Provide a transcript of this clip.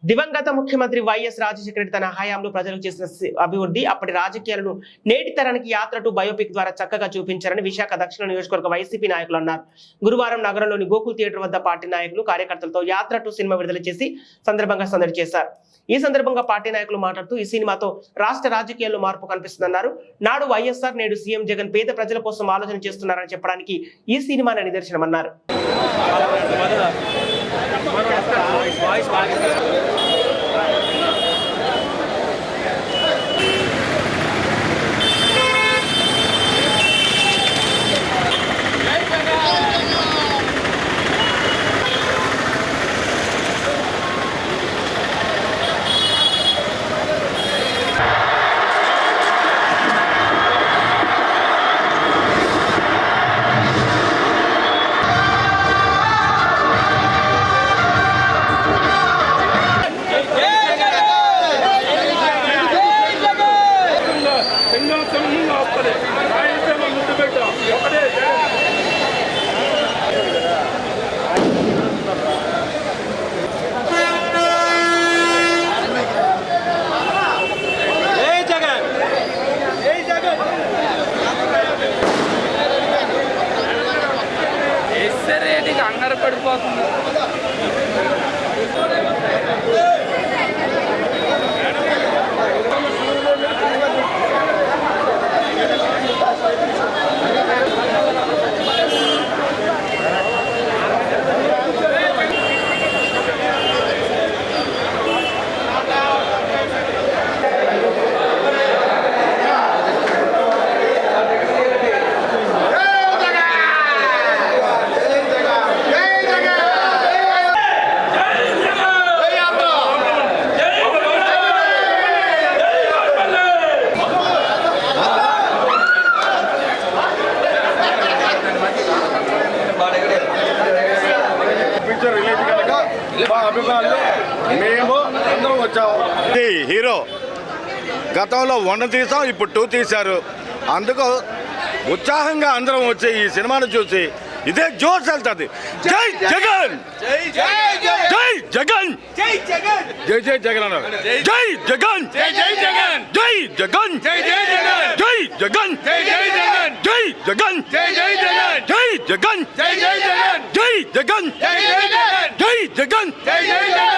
దివంగత ముఖ్యమంత్రి వైఎస్ రాజశేఖర రెడ్డి తన హయాంలో ప్రజలకు చేసిన అభివృద్ధి అప్పటి రాజకీయాలను నేటి తరానికి యాత్ర టు బయోపిక్ ద్వారా చక్కగా చూపించారని విశాఖ దక్షిణ నియోజకవర్గ వైసీపీ నాయకులు అన్నారు. గురువారం నగరంలోని గోకుల్ థియేటర్ వద్ద పార్టీ నాయకులు కార్యకర్తలతో యాత్ర టు సినిమా విడుదల చేసి సందర్భంగా సందడి చేశారు. ఈ సందర్భంగా పార్టీ నాయకులు మాట్లాడుతూ ఈ సినిమాతో రాష్ట్ర రాజకీయాల్లో మార్పు కనిపిస్తుందన్నారు. నాడు వైఎస్ఆర్ నేడు సీఎం జగన్ పేద ప్రజల కోసం ఆలోచన చేస్తున్నారని చెప్పడానికి ఈ సినిమానే నిదర్శనమన్నారు. కంగారు పడిపోతుంది. మేము అందరం వచ్చాము. హీరో గతంలో 1 తీసాం, ఇప్పుడు 2 తీశారు. అందుకు ఉత్సాహంగా అందరం వచ్చి ఈ సినిమాను చూసి ఇదే జోష్ వెళ్తుంది. జై జగన్, జై జగన్, జై జై జగన్ అన్నారు. జై జగన్, జై జగన్, జై జగన్, జై జగన్, జై జగన్, జై జగన్, జై జగన్, జై జగన్, జై జగన్, జై జగన్, జై జగన్, జై జగన్, జై జగన్,